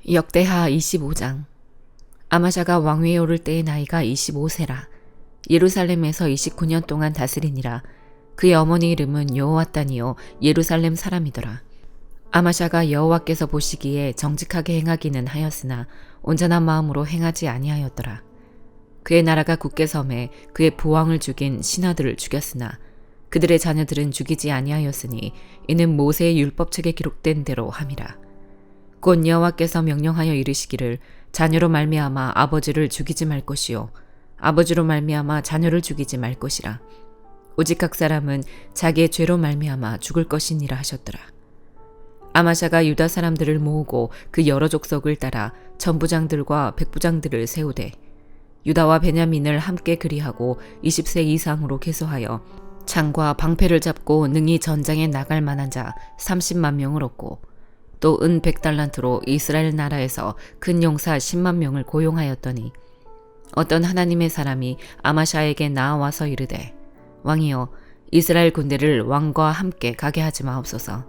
역대하 25장. 아마샤가 왕위에 오를 때의 나이가 25세라. 예루살렘에서 29년 동안 다스리니라. 그의 어머니 이름은 여호와단이요 예루살렘 사람이더라. 아마샤가 여호와께서 보시기에 정직하게 행하기는 하였으나 온전한 마음으로 행하지 아니하였더라. 그의 나라가 굳게 섬에 그의 부왕을 죽인 신하들을 죽였으나 그들의 자녀들은 죽이지 아니하였으니 이는 모세의 율법책에 기록된 대로 함이라. 곧 여호와께서 명령하여 이르시기를 자녀로 말미암아 아버지를 죽이지 말 것이요 아버지로 말미암아 자녀를 죽이지 말 것이라. 오직 각 사람은 자기의 죄로 말미암아 죽을 것이니라 하셨더라. 아마샤가 유다 사람들을 모으고 그 여러 족속을 따라 천부장들과 백부장들을 세우되 유다와 베냐민을 함께 그리하고 20세 이상으로 계수하여 창과 방패를 잡고 능히 전장에 나갈 만한 자 30만 명을 얻고 또 은 100달란트로 이스라엘 나라에서 큰 용사 10만 명을 고용하였더니 어떤 하나님의 사람이 아마샤에게 나와서 이르되 왕이여 이스라엘 군대를 왕과 함께 가게 하지 마옵소서.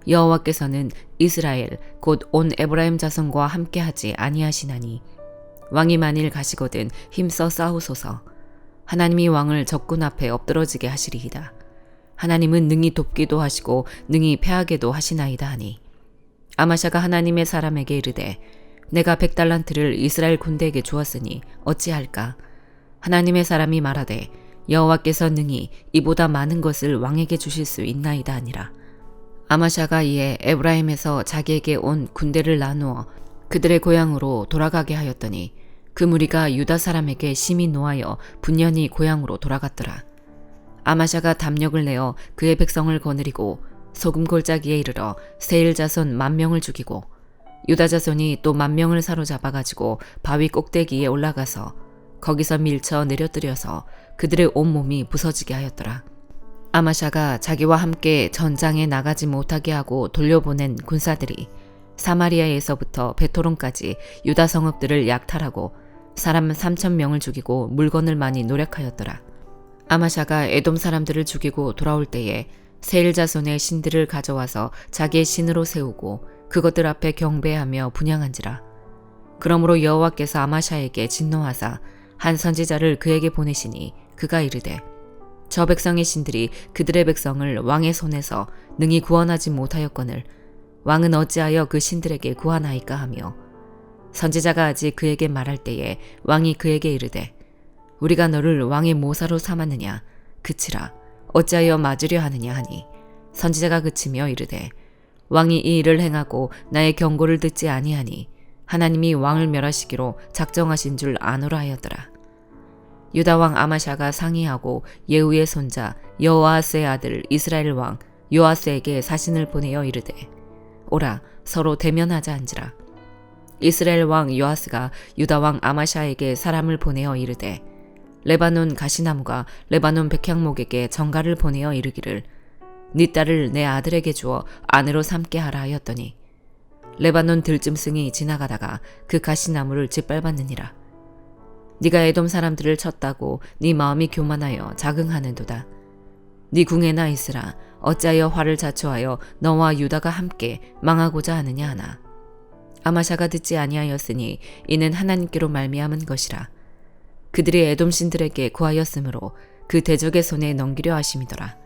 여호와께서는 이스라엘 곧 온 에브라임 자손과 함께 하지 아니하시나니 왕이 만일 가시거든 힘써 싸우소서. 하나님이 왕을 적군 앞에 엎드러지게 하시리이다. 하나님은 능히 돕기도 하시고 능히 패하게도 하시나이다 하니 아마샤가 하나님의 사람에게 이르되 내가 100달란트를 이스라엘 군대에게 주었으니 어찌할까? 하나님의 사람이 말하되 여호와께서 능히 이보다 많은 것을 왕에게 주실 수 있나이다 하니라. 아마샤가 이에 에브라임에서 자기에게 온 군대를 나누어 그들의 고향으로 돌아가게 하였더니 그 무리가 유다 사람에게 심히 노하여 분연히 고향으로 돌아갔더라. 아마샤가 담력을 내어 그의 백성을 거느리고 소금 골짜기에 이르러 세일 자손 10,000명을 죽이고 유다 자손이 또 10,000명을 사로잡아가지고 바위 꼭대기에 올라가서 거기서 밀쳐 내려뜨려서 그들의 온몸이 부서지게 하였더라. 아마샤가 자기와 함께 전장에 나가지 못하게 하고 돌려보낸 군사들이 사마리아에서부터 베토론까지 유다 성읍들을 약탈하고 사람 3,000명을 죽이고 물건을 많이 노력하였더라. 아마샤가 에돔 사람들을 죽이고 돌아올 때에 세일 자손의 신들을 가져와서 자기의 신으로 세우고 그것들 앞에 경배하며 분향한지라. 그러므로 여호와께서 아마샤에게 진노하사 한 선지자를 그에게 보내시니 그가 이르되 저 백성의 신들이 그들의 백성을 왕의 손에서 능히 구원하지 못하였거늘 왕은 어찌하여 그 신들에게 구하나이까 하며 선지자가 아직 그에게 말할 때에 왕이 그에게 이르되 우리가 너를 왕의 모사로 삼았느냐 그치라 어찌하여 맞으려 하느냐 하니 선지자가 그치며 이르되 왕이 이 일을 행하고 나의 경고를 듣지 아니하니 하나님이 왕을 멸하시기로 작정하신 줄 아노라 하였더라. 유다 왕 아마샤가 상의하고 예후의 손자 여호아스의 아들 이스라엘 왕 요아스에게 사신을 보내어 이르되 오라 서로 대면하자 한지라. 이스라엘 왕 요아스가 유다 왕 아마샤에게 사람을 보내어 이르되 레바논 가시나무가 레바논 백향목에게 전가를 보내어 이르기를 네 딸을 내 아들에게 주어 아내로 삼게 하라 하였더니 레바논 들짐승이 지나가다가 그 가시나무를 짓밟았느니라. 네가 에돔 사람들을 쳤다고 네 마음이 교만하여 자긍하는도다. 네 궁에나 있으라 어찌하여 화를 자초하여 너와 유다가 함께 망하고자 하느냐 하나. 아마샤가 듣지 아니하였으니 이는 하나님께로 말미암은 것이라. 그들이 에돔 신들에게 구하였으므로 그 대적의 손에 넘기려 하심이더라.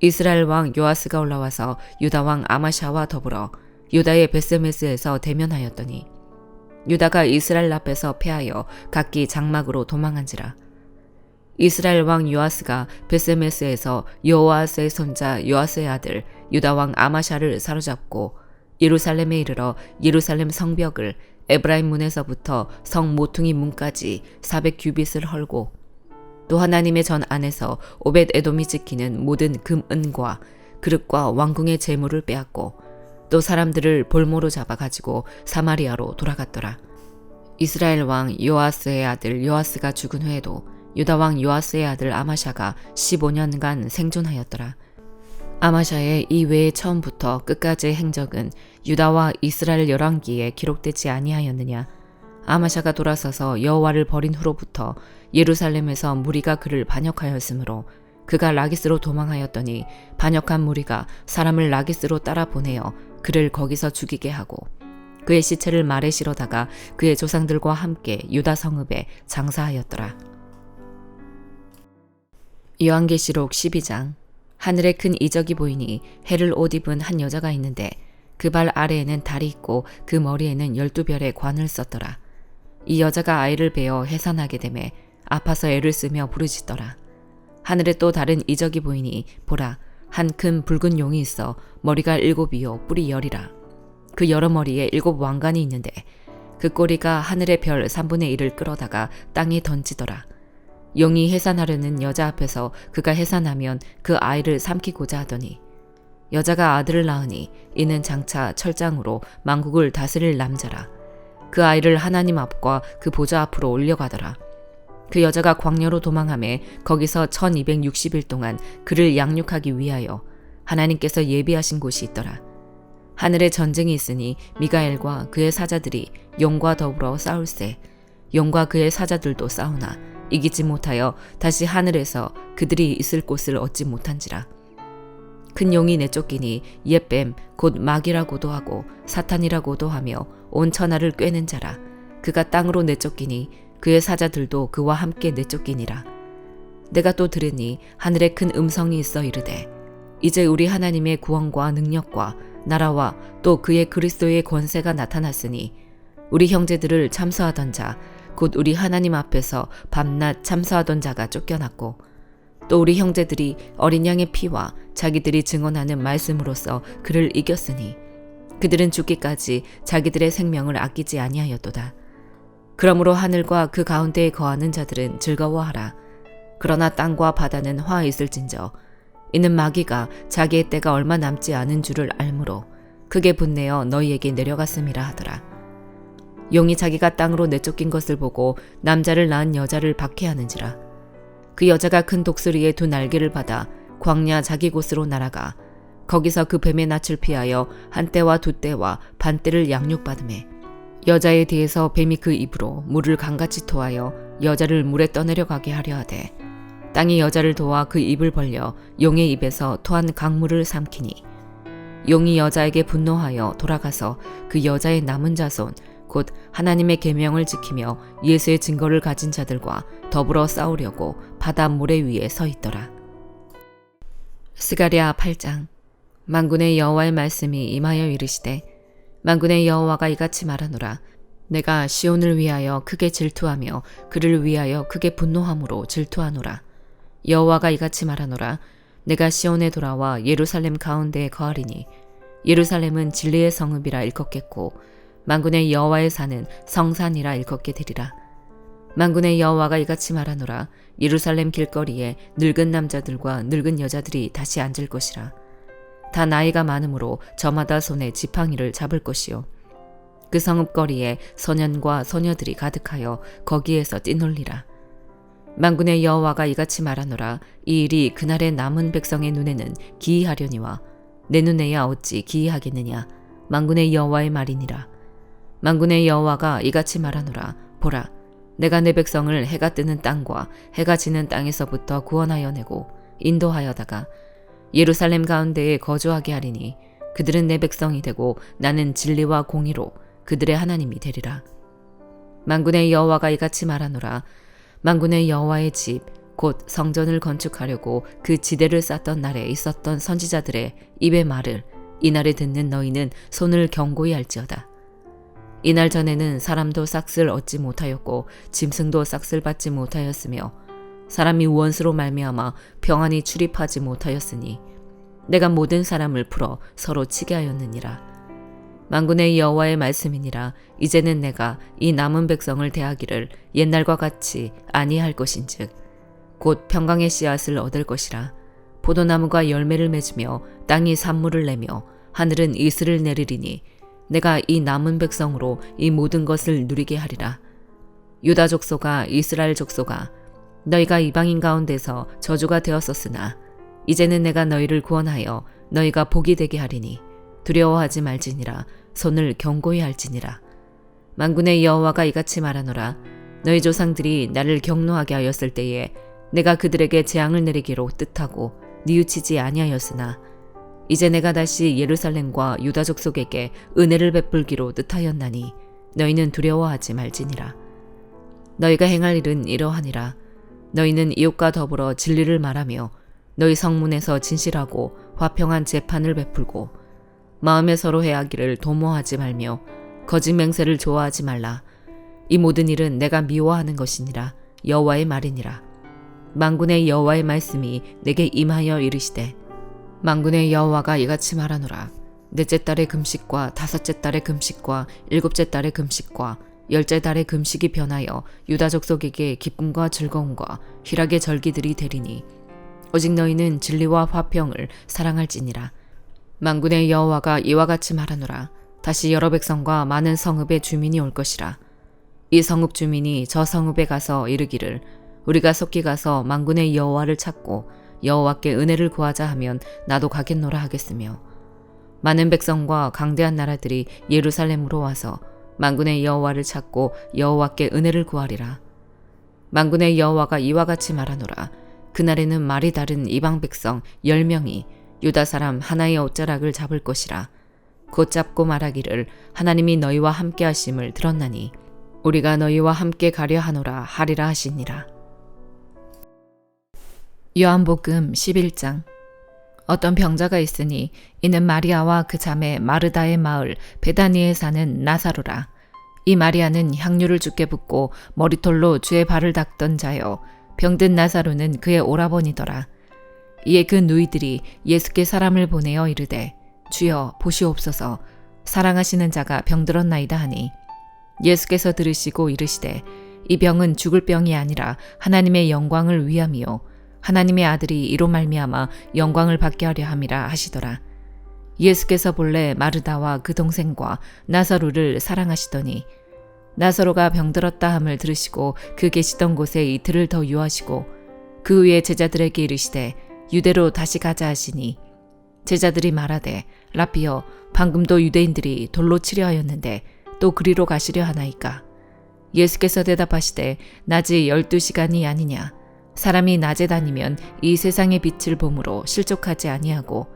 이스라엘 왕 요아스가 올라와서 유다 왕 아마샤와 더불어 유다의 베스메스에서 대면하였더니 유다가 이스라엘 앞에서 패하여 각기 장막으로 도망한지라. 이스라엘 왕 요아스가 베스메스에서 여호아스의 손자 요아스의 아들 유다 왕 아마샤를 사로잡고 예루살렘에 이르러 예루살렘 성벽을 에브라임 문에서부터 성 모퉁이 문까지 400규빗을 헐고 또 하나님의 전 안에서 오벳 에돔이 지키는 모든 금 은과 그릇과 왕궁의 재물을 빼앗고 또 사람들을 볼모로 잡아가지고 사마리아로 돌아갔더라. 이스라엘 왕 요아스의 아들 요아스가 죽은 후에도 유다 왕 요아스의 아들 아마샤가 15년간 생존하였더라. 아마샤의 이 외의 처음부터 끝까지의 행적은 유다와 이스라엘 열왕기에 기록되지 아니하였느냐. 아마샤가 돌아서서 여호와를 버린 후로부터 예루살렘에서 무리가 그를 반역하였으므로 그가 라기스로 도망하였더니 반역한 무리가 사람을 라기스로 따라 보내어 그를 거기서 죽이게 하고 그의 시체를 말에 실어다가 그의 조상들과 함께 유다 성읍에 장사하였더라. 요한계시록 12장. 하늘에 큰 이적이 보이니 해를 옷 입은 한 여자가 있는데 그 발 아래에는 달이 있고 그 머리에는 12별의 관을 썼더라. 이 여자가 아이를 베어 해산하게 되매 아파서 애를 쓰며 부르짖더라. 하늘에 또 다른 이적이 보이니 보라, 한 큰 붉은 용이 있어 머리가 7이요 뿔이 10이라. 그 여러 머리에 7 왕관이 있는데 그 꼬리가 하늘의 별 3분의 1을 끌어다가 땅에 던지더라. 용이 해산하려는 여자 앞에서 그가 해산하면 그 아이를 삼키고자 하더니 여자가 아들을 낳으니 이는 장차 철장으로 만국을 다스릴 남자라. 그 아이를 하나님 앞과 그 보좌 앞으로 올려가더라. 그 여자가 광야로 도망하매 거기서 1260일 동안 그를 양육하기 위하여 하나님께서 예비하신 곳이 있더라. 하늘에 전쟁이 있으니 미가엘과 그의 사자들이 용과 더불어 싸울세. 용과 그의 사자들도 싸우나 이기지 못하여 다시 하늘에서 그들이 있을 곳을 얻지 못한지라. 큰 용이 내쫓기니 옛뱀 곧 마귀라고도 하고 사탄이라고도 하며 온 천하를 꿰는 자라. 그가 땅으로 내쫓기니 그의 사자들도 그와 함께 내쫓기니라. 내가 또 들으니 하늘에 큰 음성이 있어 이르되 이제 우리 하나님의 구원과 능력과 나라와 또 그의 그리스도의 권세가 나타났으니 우리 형제들을 참수하던 자 곧 우리 하나님 앞에서 밤낮 참수하던 자가 쫓겨났고 또 우리 형제들이 어린 양의 피와 자기들이 증언하는 말씀으로써 그를 이겼으니 그들은 죽기까지 자기들의 생명을 아끼지 아니하였도다. 그러므로 하늘과 그 가운데에 거하는 자들은 즐거워하라. 그러나 땅과 바다는 화 있을진저 이는 마귀가 자기의 때가 얼마 남지 않은 줄을 알므로 크게 분내어 너희에게 내려갔음이라 하더라. 용이 자기가 땅으로 내쫓긴 것을 보고 남자를 낳은 여자를 박해하는지라. 그 여자가 큰 독수리의 2 날개를 받아 광야 자기 곳으로 날아가 거기서 그 뱀의 낯을 피하여 한 떼와 2 떼와 반 떼를 양육받으매 여자에 대해서 뱀이 그 입으로 물을 강같이 토하여 여자를 물에 떠내려가게 하려 하되 땅이 여자를 도와 그 입을 벌려 용의 입에서 토한 강물을 삼키니 용이 여자에게 분노하여 돌아가서 그 여자의 남은 자손 곧 하나님의 계명을 지키며 예수의 증거를 가진 자들과 더불어 싸우려고 바다 모래 위에 서 있더라. 스가랴 8장. 만군의 여호와의 말씀이 임하여 이르시되 만군의 여호와가 이같이 말하노라. 내가 시온을 위하여 크게 질투하며 그를 위하여 크게 분노함으로 질투하노라. 여호와가 이같이 말하노라. 내가 시온에 돌아와 예루살렘 가운데에 거하리니 예루살렘은 진리의 성읍이라 일컫겠고 만군의 여호와의 산은 성산이라 일컫게 되리라. 만군의 여호와가 이같이 말하노라. 예루살렘 길거리에 늙은 남자들과 늙은 여자들이 다시 앉을 것이라. 다 나이가 많으므로 저마다 손에 지팡이를 잡을 것이요 그 성읍거리에 소년과 소녀들이 가득하여 거기에서 뛰놀리라. 만군의 여호와가 이같이 말하노라. 이 일이 그날의 남은 백성의 눈에는 기이하려니와 내 눈에야 어찌 기이하겠느냐. 만군의 여호와의 말이니라. 만군의 여호와가 이같이 말하노라. 보라, 내가 내 백성을 해가 뜨는 땅과 해가 지는 땅에서부터 구원하여 내고 인도하여다가 예루살렘 가운데에 거주하게 하리니 그들은 내 백성이 되고 나는 진리와 공의로 그들의 하나님이 되리라. 만군의 여호와가 이같이 말하노라. 만군의 여호와의 집 곧 성전을 건축하려고 그 지대를 쌓던 날에 있었던 선지자들의 입의 말을 이날에 듣는 너희는 손을 경고히 할지어다. 이날 전에는 사람도 싹쓸 얻지 못하였고 짐승도 싹쓸 받지 못하였으며 사람이 원수로 말미암아 평안히 출입하지 못하였으니 내가 모든 사람을 풀어 서로 치게 하였느니라. 만군의 여호와의 말씀이니라. 이제는 내가 이 남은 백성을 대하기를 옛날과 같이 아니할 것인즉 곧 평강의 씨앗을 얻을 것이라. 포도나무가 열매를 맺으며 땅이 산물을 내며 하늘은 이슬을 내리리니 내가 이 남은 백성으로 이 모든 것을 누리게 하리라. 유다 족속아, 이스라엘 족속아, 너희가 이방인 가운데서 저주가 되었었으나 이제는 내가 너희를 구원하여 너희가 복이 되게 하리니 두려워하지 말지니라. 손을 경고히 할지니라. 만군의 여호와가 이같이 말하노라. 너희 조상들이 나를 경노하게 하였을 때에 내가 그들에게 재앙을 내리기로 뜻하고 뉘우치지 아니하였으나 이제 내가 다시 예루살렘과 유다 족속에게 은혜를 베풀기로 뜻하였나니 너희는 두려워하지 말지니라. 너희가 행할 일은 이러하니라. 너희는 이웃과 더불어 진리를 말하며 너희 성문에서 진실하고 화평한 재판을 베풀고 마음에 서로 해하기를 도모하지 말며 거짓 맹세를 좋아하지 말라. 이 모든 일은 내가 미워하는 것이니라. 여호와의 말이니라. 만군의 여호와의 말씀이 내게 임하여 이르시되 만군의 여호와가 이같이 말하노라. 넷째 달의 금식과 다섯째 달의 금식과 일곱째 달의 금식과 열째 달의 금식이 변하여 유다 족속에게 기쁨과 즐거움과 희락의 절기들이 되리니 오직 너희는 진리와 화평을 사랑할지니라. 만군의 여호와가 이와 같이 말하노라. 다시 여러 백성과 많은 성읍의 주민이 올 것이라. 이 성읍 주민이 저 성읍에 가서 이르기를 우리가 속히 가서 만군의 여호와를 찾고 여호와께 은혜를 구하자 하면 나도 가겠노라 하겠으며 많은 백성과 강대한 나라들이 예루살렘으로 와서 만군의 여호와를 찾고 여호와께 은혜를 구하리라. 만군의 여호와가 이와 같이 말하노라. 그날에는 말이 다른 이방 백성 10명이 유다 사람 하나의 옷자락을 잡을 것이라. 곧 잡고 말하기를 하나님이 너희와 함께 하심을 들었나니 우리가 너희와 함께 가려 하노라 하리라 하시니라. 요한복음 11장. 어떤 병자가 있으니 이는 마리아와 그 자매 마르다의 마을 베다니에 사는 나사로라. 이 마리아는 향유를 주께 붓고 머리털로 주의 발을 닦던 자여 병든 나사로는 그의 오라버니더라. 이에 그 누이들이 예수께 사람을 보내어 이르되 주여 보시옵소서 사랑하시는 자가 병들었나이다 하니 예수께서 들으시고 이르시되 이 병은 죽을 병이 아니라 하나님의 영광을 위함이요 하나님의 아들이 이로 말미암아 영광을 받게 하려 함이라 하시더라. 예수께서 본래 마르다와 그 동생과 나사로를 사랑하시더니 나사로가 병들었다 함을 들으시고 그 계시던 곳에 이틀을 더 유하시고 그 후에 제자들에게 이르시되 유대로 다시 가자 하시니 제자들이 말하되 라피여 방금도 유대인들이 돌로 치려 하였는데 또 그리로 가시려 하나이까. 예수께서 대답하시되 낮이 12시간이 아니냐. 사람이 낮에 다니면 이 세상의 빛을 보므로 실족하지 아니하고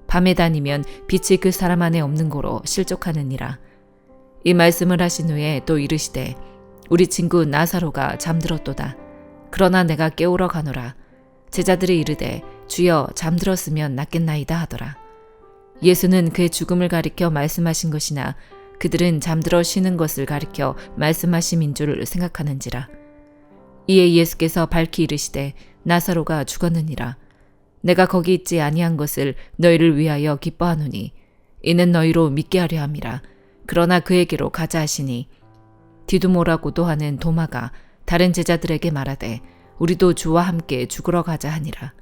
밤에 다니면 빛이 그 사람 안에 없는 고로 실족하느니라. 이 말씀을 하신 후에 또 이르시되 우리 친구 나사로가 잠들었도다. 그러나 내가 깨우러 가노라. 제자들이 이르되 주여 잠들었으면 낫겠나이다 하더라. 예수는 그의 죽음을 가리켜 말씀하신 것이나 그들은 잠들어 쉬는 것을 가리켜 말씀하심인 줄 생각하는지라. 이에 예수께서 밝히 이르시되 나사로가 죽었느니라. 내가 거기 있지 아니한 것을 너희를 위하여 기뻐하노니 이는 너희로 믿게 하려 함이라. 그러나 그에게로 가자 하시니 디두모라고도 하는 도마가 다른 제자들에게 말하되 우리도 주와 함께 죽으러 가자 하니라.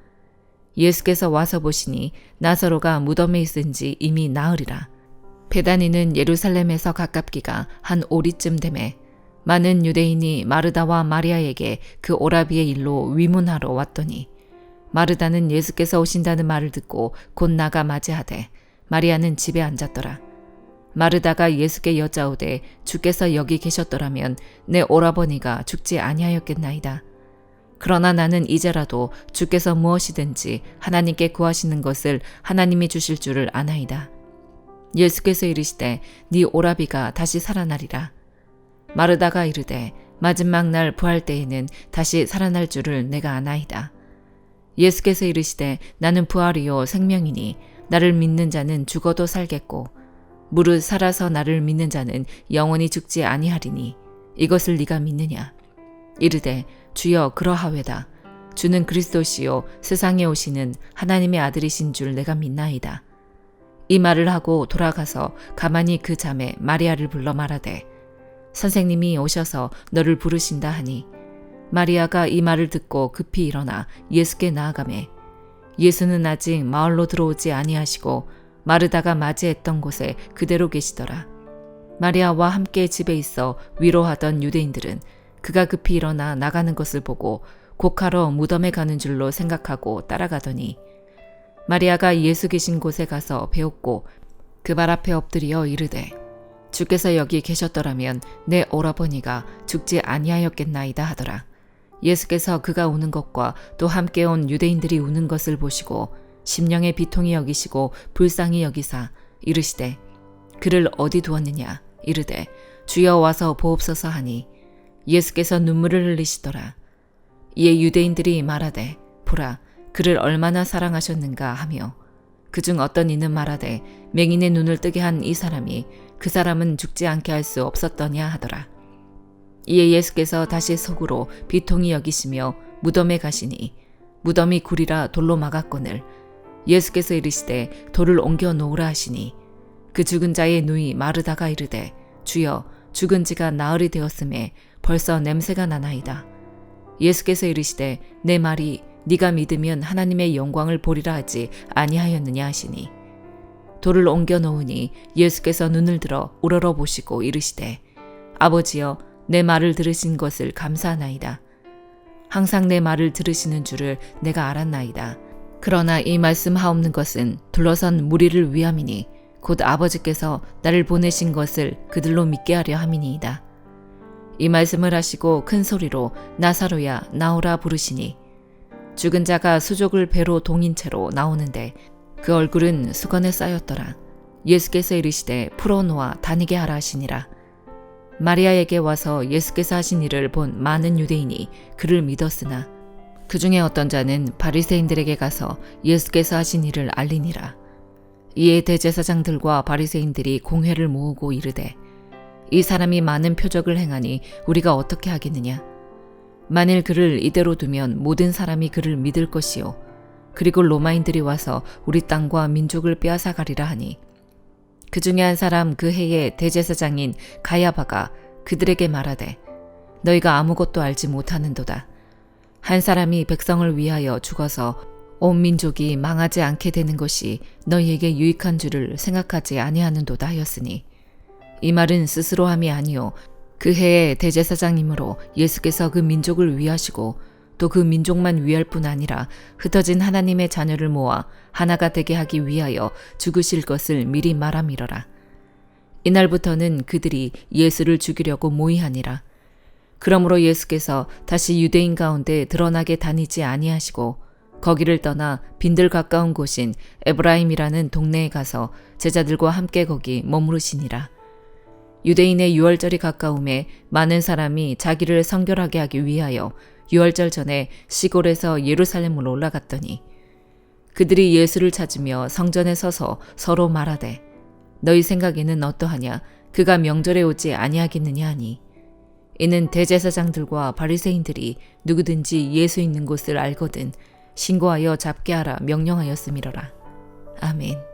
예수께서 와서 보시니 나사로가 무덤에 있은지 이미 나으리라. 베다니는 예루살렘에서 가깝기가 한 오리쯤 되매 많은 유대인이 마르다와 마리아에게 그 오라비의 일로 위문하러 왔더니 마르다는 예수께서 오신다는 말을 듣고 곧 나가 맞이하되 마리아는 집에 앉았더라. 마르다가 예수께 여짜오되 주께서 여기 계셨더라면 내 오라버니가 죽지 아니하였겠나이다. 그러나 나는 이제라도 주께서 무엇이든지 하나님께 구하시는 것을 하나님이 주실 줄을 아나이다. 예수께서 이르시되 네 오라비가 다시 살아나리라. 마르다가 이르되 마지막 날 부활 때에는 다시 살아날 줄을 내가 아나이다. 예수께서 이르시되 나는 부활이요 생명이니 나를 믿는 자는 죽어도 살겠고 무릇 살아서 나를 믿는 자는 영원히 죽지 아니하리니 이것을 네가 믿느냐. 이르되 주여 그러하외다. 주는 그리스도시요 세상에 오시는 하나님의 아들이신 줄 내가 믿나이다. 이 말을 하고 돌아가서 가만히 그 자매 마리아를 불러 말하되 선생님이 오셔서 너를 부르신다 하니 마리아가 이 말을 듣고 급히 일어나 예수께 나아가매 예수는 아직 마을로 들어오지 아니하시고 마르다가 맞이했던 곳에 그대로 계시더라. 마리아와 함께 집에 있어 위로하던 유대인들은 그가 급히 일어나 나가는 것을 보고 곡하러 무덤에 가는 줄로 생각하고 따라가더니 마리아가 예수 계신 곳에 가서 배웠고 그 발 앞에 엎드려 이르되 주께서 여기 계셨더라면 내 오라버니가 죽지 아니하였겠나이다 하더라. 예수께서 그가 우는 것과 또 함께 온 유대인들이 우는 것을 보시고 심령의 비통히 여기시고 불쌍히 여기사 이르시되 그를 어디 두었느냐 이르되 주여 와서 보옵소서 하니 예수께서 눈물을 흘리시더라. 이에 유대인들이 말하되 보라 그를 얼마나 사랑하셨는가 하며 그중 어떤 이는 말하되 맹인의 눈을 뜨게 한 이 사람이 그 사람은 죽지 않게 할 수 없었더냐 하더라. 이에 예수께서 다시 속으로 비통히 여기시며 무덤에 가시니 무덤이 굴이라 돌로 막았거늘 예수께서 이르시되 돌을 옮겨 놓으라 하시니 그 죽은 자의 누이 마르다가 이르되 주여 죽은 지가 나흘이 되었음에 벌써 냄새가 나나이다. 예수께서 이르시되 내 말이 네가 믿으면 하나님의 영광을 보리라 하지 아니하였느냐 하시니 돌을 옮겨 놓으니 예수께서 눈을 들어 우러러 보시고 이르시되 아버지여 내 말을 들으신 것을 감사하나이다. 항상 내 말을 들으시는 줄을 내가 알았나이다. 그러나 이 말씀하옵는 것은 둘러선 무리를 위함이니 곧 아버지께서 나를 보내신 것을 그들로 믿게 하려 함이니이다. 이 말씀을 하시고 큰 소리로 나사로야 나오라 부르시니 죽은 자가 수족을 배로 동인 채로 나오는데 그 얼굴은 수건에 쌓였더라. 예수께서 이르시되 풀어놓아 다니게 하라 하시니라. 마리아에게 와서 예수께서 하신 일을 본 많은 유대인이 그를 믿었으나 그 중에 어떤 자는 바리새인들에게 가서 예수께서 하신 일을 알리니라. 이에 대제사장들과 바리새인들이 공회를 모으고 이르되 이 사람이 많은 표적을 행하니 우리가 어떻게 하겠느냐. 만일 그를 이대로 두면 모든 사람이 그를 믿을 것이요 그리고 로마인들이 와서 우리 땅과 민족을 빼앗아 가리라 하니 그 중에 한 사람 그 해의 대제사장인 가야바가 그들에게 말하되 너희가 아무것도 알지 못하는도다. 한 사람이 백성을 위하여 죽어서 온 민족이 망하지 않게 되는 것이 너희에게 유익한 줄을 생각하지 아니하는도다 하였으니 이 말은 스스로 함이 아니요 그 해의 대제사장이므로 예수께서 그 민족을 위하시고 또 그 민족만 위할 뿐 아니라 흩어진 하나님의 자녀를 모아 하나가 되게 하기 위하여 죽으실 것을 미리 말함이러라. 이날부터는 그들이 예수를 죽이려고 모의하니라. 그러므로 예수께서 다시 유대인 가운데 드러나게 다니지 아니하시고 거기를 떠나 빈들 가까운 곳인 에브라임이라는 동네에 가서 제자들과 함께 거기 머무르시니라. 유대인의 유월절이 가까움에 많은 사람이 자기를 성결하게 하기 위하여 유월절 전에 시골에서 예루살렘으로 올라갔더니 그들이 예수를 찾으며 성전에 서서 서로 말하되 너희 생각에는 어떠하냐 그가 명절에 오지 아니하겠느냐 하니 이는 대제사장들과 바리새인들이 누구든지 예수 있는 곳을 알거든 신고하여 잡게 하라 명령하였음이로라. 아멘.